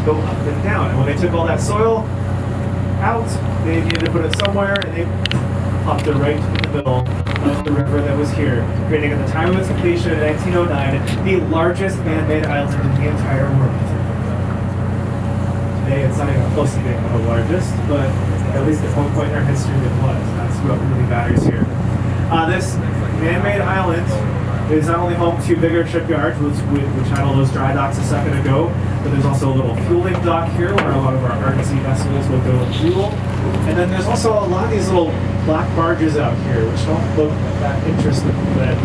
go up and down. And when they took all that soil out, they needed to put it somewhere, and they popped it right in the middle of the river that was here, creating at the time of its completion in 1909 the largest man-made island in the entire world. Today it's not even close to being the largest, but at least at one point in our history it was. That's what really matters here. This man-made island is not only home to bigger shipyards, which had all those dry docks a second ago, but there's also a little fueling dock here where a lot of our argosy vessels would go and fuel. And then there's also a lot of these little black barges out here, which don't look that interesting. But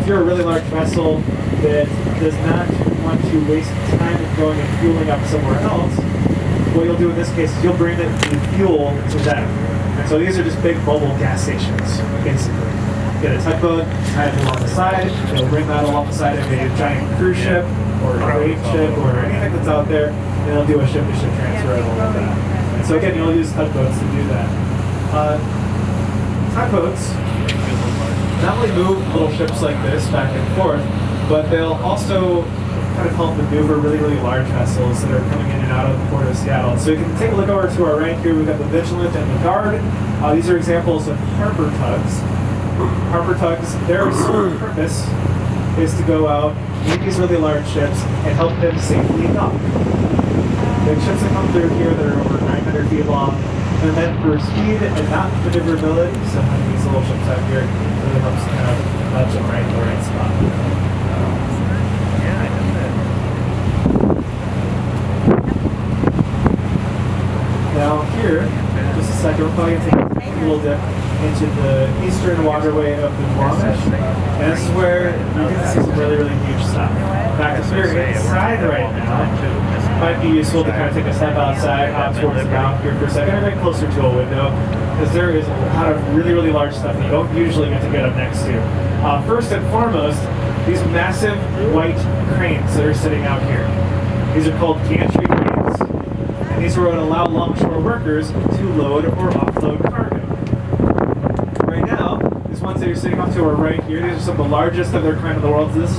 if you're a really large vessel that does not want to waste time going and fueling up somewhere else, what you'll do in this case is you'll bring the fuel to them. And so these are just big mobile gas stations, basically. Get a tugboat, tie it along the side, they'll bring that along the side of a giant cruise ship or a grain ship or anything that's out there, and they'll do a ship-to-ship transfer along with that. And so again, you'll use tugboats to do that. Tugboats not only move little ships like this back and forth, but they'll also kind of help maneuver really, really large vessels that are coming in and out of the port of Seattle. So you can take a look over to our right here. We've got the Vigilant and the Guard. These are examples of harbor tugs. Harbor tugs, their sole purpose is to go out, meet these really large ships, and help them safely dock. The ships that come through here that are over 900 feet long, and then for speed and not maneuverability, so having these little ships out here really helps kind of nudge them right in the right spot. Yeah, I know that. Now here, just a second, we're probably going to take a little dip into the eastern waterway of the Wabash, and this is where you can see some really, really huge stuff. In fact, if you're inside right now, it might be useful to kind of take a step outside, out towards the bow here for a second, or get closer to a window, because there is a lot of really, really large stuff that you don't usually get to get up next to. First and foremost, these massive white cranes that are sitting out here. These are called gantry cranes, and these are what allow longshore workers to load or offload cargo. Right now, these ones that you're sitting off to our right here, these are some of the largest of their kind in the world. So this is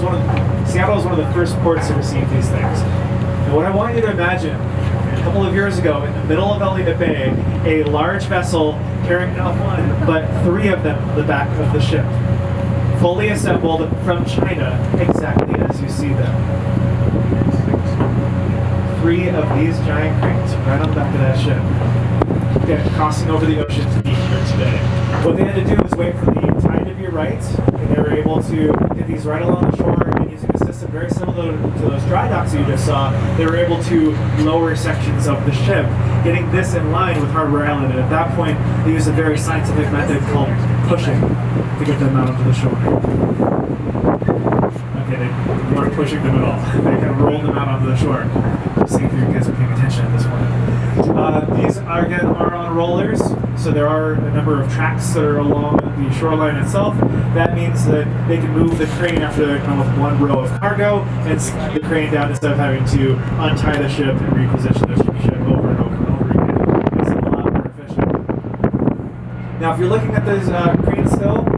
Seattle is one of the first ports to receive these things. And what I want you to imagine, a couple of years ago, in the middle of Elliott Bay, a large vessel carrying not one, but three of them on the back of the ship, fully assembled from China, exactly as you see them. 3 of these giant cranes right on the back of that ship, again, crossing over the ocean to be here today. What they had to do was wait for the tide to be right, and they were able to get these right along the shore, and using a system very similar to those dry docks you just saw, they were able to lower sections of the ship, getting this in line with Harbor Island. And at that point, they used a very scientific method called pushing to get them out onto the shore. Okay, they weren't pushing them at all. They kind of rolled them out onto the shore. See if you guys are paying attention at this point. These are on rollers, so there are a number of tracks that are along the shoreline itself. That means that they can move the crane after they're done with one row of cargo and slide the crane down instead of having to untie the ship and reposition the ship over and over and over again. It's a lot more efficient. Now, if you're looking at those cranes still, you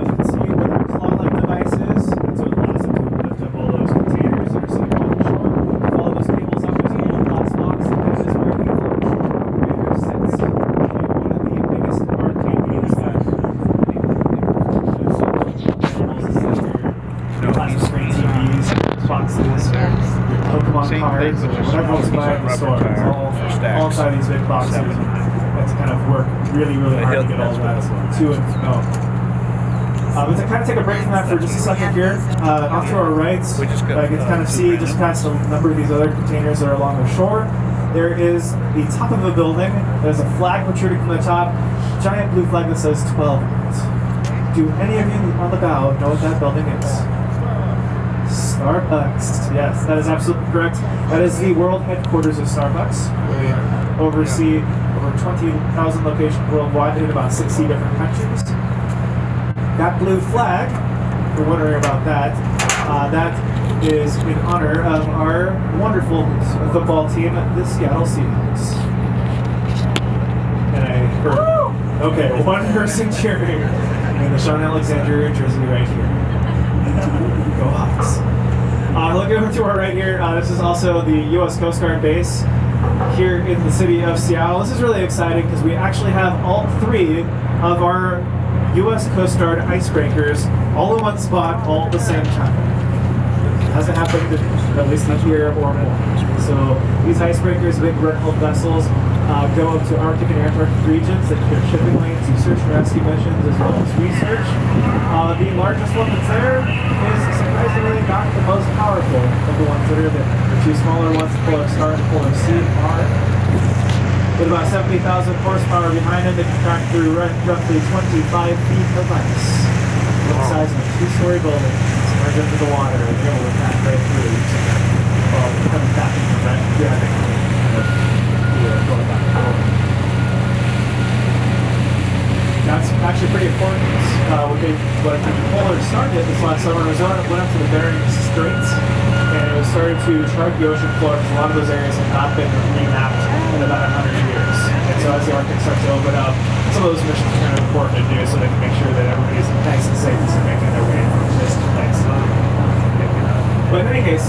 can see where that claw-like device is. That's what allows them to lift up all those containers that are sitting on the shore. Follow those cables up, there's a little glass box, and this is where the operator sits. One of the biggest arcade games that lots of screen TVs, boxes, your Pokemon cards, or whatever else you buy at the store. It's all inside these big boxes. That's kind of work really, really hard to get all that to and from. Let's kind of take a break from that for just a second here. Off to our right, you can kind of see just past a number of these other containers that are along the shore. There is the top of a building. There's a flag protruding from the top, giant blue flag that says 12 on it. Do any of you on the bow know what that building is? Starbucks. Yes, that is absolutely correct. That is the world headquarters of Starbucks. We oversee over 20,000 locations worldwide in about 60 different countries. That blue flag, if you're wondering about that, that is in honor of our wonderful football team, the Seattle Seahawks. And I heard, okay, one person cheering in the Sean Alexander jersey right here. Go Hawks. Looking over to our right here, this is also the U.S. Coast Guard base here in the city of Seattle. This is really exciting because we actually have all three of our U.S. Coast Guard icebreakers all in one spot all at the same time. It hasn't happened at least a year or more. So these icebreakers, big vertical vessels, go up to Arctic and Antarctic regions that clear shipping lanes, do search and rescue missions, as well as research. The largest one that's there is surprisingly not the most powerful of the ones that are there. The two smaller ones, the Polar Star and the Polar Sea, are. With about 70,000 horsepower behind them, they can crack through roughly 25 feet of ice. The size of a two-story building, submerged into the water, and be able to crack right through. Well, kind of tapping the right going back and forth. That's actually pretty important. What the Polar Star did this last summer was went up to the Bering Straits, and it started to chart the ocean floor because a lot of those areas have not been remapped in about 100 years. And so as the Arctic starts to open up, some of those missions are kind of important to do so they can make sure that everybody's nice and safe as they're making their way from place to place. But in any case,